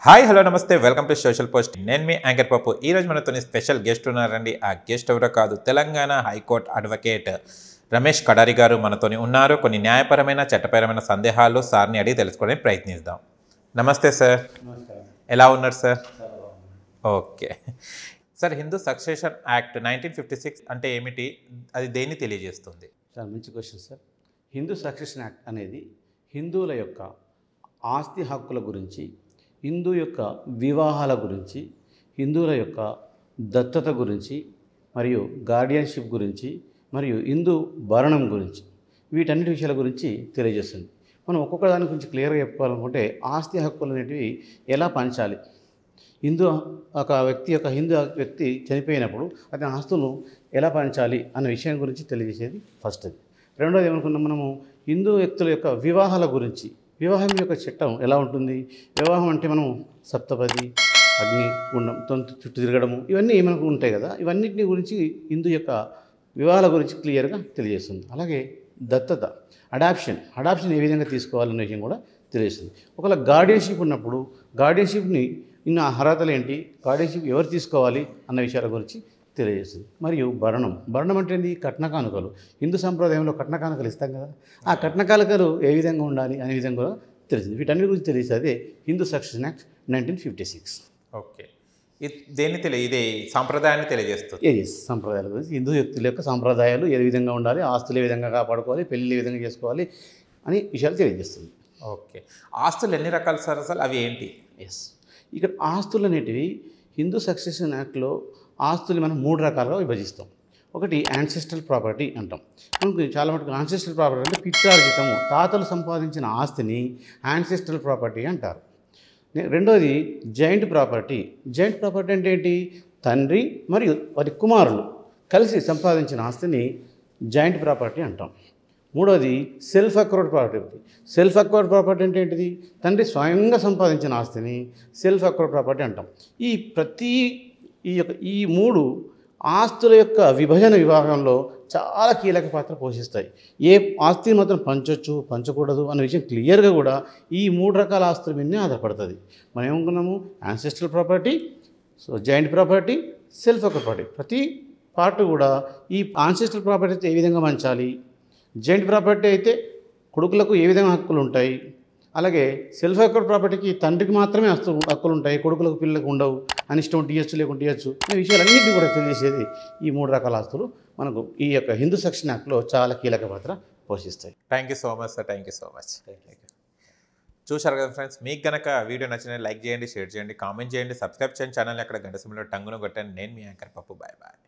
Hi hello నమస్తే welcome to social post. నేను మీ యాంకర్ పప్పు. ఈరోజు మనతో స్పెషల్ గెస్ట్ ఉన్నారండి. ఆ గెస్ట్ ఎవరో కాదు, తెలంగాణ హైకోర్టు అడ్వకేట్ రమేష్ కడారి గారు మనతోని ఉన్నారు. కొన్ని న్యాయపరమైన చట్టపరమైన సందేహాలు సార్ని అడిగి తెలుసుకోవడానికి ప్రయత్నిద్దాం. నమస్తే సార్. ఎలా ఉన్నారు sir? Okay sir, Hindu succession act 1956 అంటే ఏమిటి? అది దేన్ని తెలియజేస్తుంది? చాలా మంచి question sir. Hindu succession act అనేది హిందువుల యొక్క ఆస్తి హక్కుల గురించి, హిందూ యొక్క వివాహాల గురించి, హిందువుల యొక్క దత్తత గురించి, మరియు గార్డియన్షిప్ గురించి, మరియు హిందూ భరణం గురించి, వీటన్నిటి విషయాల గురించి తెలియజేస్తుంది. మనం ఒక్కొక్క దాని గురించి క్లియర్గా చెప్పుకోవాలనుకుంటే, ఆస్తి హక్కులు అనేటివి ఎలా పంచాలి, హిందూ వ్యక్తి చనిపోయినప్పుడు అతని ఆస్తులను ఎలా పంచాలి అన్న విషయం గురించి తెలియజేసేది ఫస్ట్. అది రెండోది ఏమనుకున్నాం మనము, హిందూ వ్యక్తుల యొక్క వివాహాల గురించి, వివాహం యొక్క చట్టం ఎలా ఉంటుంది, వివాహం అంటే మనం సప్తపది, అగ్ని గుండం, తొంతు చుట్టూ తిరగడము, ఇవన్నీ మనకు ఉంటాయి కదా. ఇవన్నిటిని గురించి హిందూ యొక్క వివాహాల గురించి క్లియర్గా తెలియజేస్తుంది. అలాగే దత్తత, అడాప్షన్ ఏ విధంగా తీసుకోవాలన్న విషయం కూడా తెలియజేస్తుంది. ఒకవేళ గార్డియన్షిప్ ఉన్నప్పుడు గార్డియన్షిప్ని ఇన్న అర్హతలు ఏంటి, గార్డియన్షిప్ ఎవరు తీసుకోవాలి అన్న విషయాల గురించి తెలియజేస్తుంది. మరియు భరణం అంటే ఏంటి? కట్న కానుకలు. హిందూ సంప్రదాయంలో కట్న కానుకలు ఇస్తాం కదా, ఆ కట్న కానుకలు ఏ విధంగా ఉండాలి అనే విధంగా కూడా తెలిసింది. వీటన్నిటి గురించి తెలియదు. అదే హిందూ సక్సెషన్ యాక్ట్ 1956. ఓకే, ఇది సాంప్రదాయాన్ని తెలియజేస్తుంది. సంప్రదాయాల గురించి, హిందూ వ్యక్తుల యొక్క సాంప్రదాయాలు ఏ విధంగా ఉండాలి, ఆస్తులు ఏ విధంగా కాపాడుకోవాలి, పెళ్ళి ఏ విధంగా చేసుకోవాలి అని విషయాలు తెలియజేస్తుంది. ఓకే, ఆస్తులు ఎన్ని రకాలు సార్, అసలు అవి ఏంటి? ఇక్కడ ఆస్తులు అనేటివి హిందూ సక్సెషన్ యాక్ట్లో ఆస్తులు మనం 3 రకాలుగా విభజిస్తాం. ఒకటి యాన్సెస్ట్రల్ ప్రాపర్టీ అంటాం. మనకు చాలా మటుకు యాన్సెస్ట్రల్ ప్రాపర్టీ అంటే పిత్రార్జితము, తాతలు సంపాదించిన ఆస్తిని యాన్సెస్ట్రల్ ప్రాపర్టీ అంటారు. రెండోది జాయింట్ ప్రాపర్టీ అంటే ఏంటి? తండ్రి మరియు వారి కుమారులు కలిసి సంపాదించిన ఆస్తిని జాయింట్ ప్రాపర్టీ అంటాం. మూడోది సెల్ఫ్ అక్వర్డ్ ప్రాపర్టీ అంటే ఏంటిది? తండ్రి స్వయంగా సంపాదించిన ఆస్తిని సెల్ఫ్ అక్వర్డ్ ప్రాపర్టీ అంటాం. ఈ 3 ఆస్తుల యొక్క విభాగంలో చాలా కీలక పాత్ర పోషిస్తాయి. ఏ ఆస్తిని మాత్రం పంచొచ్చు, పంచకూడదు అనే విషయం క్లియర్గా కూడా ఈ 3 రకాల ఆస్తుల మీదనే ఆధారపడుతుంది. మనం ఏమనుకున్నాము? Ancestral property, joint property, self acquired property. ప్రతి పార్ట్ కూడా ఈ యాన్సెస్ట్రల్ ప్రాపర్టీ అయితే ఏ విధంగా పంచాలి, జాయింట్ ప్రాపర్టీ అయితే కొడుకులకు ఏ విధంగా హక్కులు ఉంటాయి, అలాగే సెల్ఫ్ అక్వర్డ్ ప్రాపర్టీకి తండ్రికి మాత్రమే హక్కులు ఉంటాయి, కొడుకులకు పిల్లలకు ఉండవు, అని ఇష్టం ఇవ్వచ్చు లేకుంటే ఇవ్వచ్చు అనే విషయాలన్నింటినీ కూడా తెలియజేసేది ఈ 3 రకాల ఆస్తులు మనకు ఈ యొక్క హిందూ సక్సెషన్ యాక్ట్లో చాలా కీలక పాత్ర పోషిస్తాయి. Thank you so much sir. Thank you so much. చూశారు కదా ఫ్రెండ్స్, మీకు కనుక వీడియో నచ్చినట్లయితే లైక్ చేయండి, షేర్ చేయండి, కామెంట్ చేయండి, సబ్స్క్రైబ్ చేయండి ఛానల్. అక్కడ గంట సింబల్ టంగును కొట్టండి. నేను మీ యాంకర్ పప్పు. Bye bye.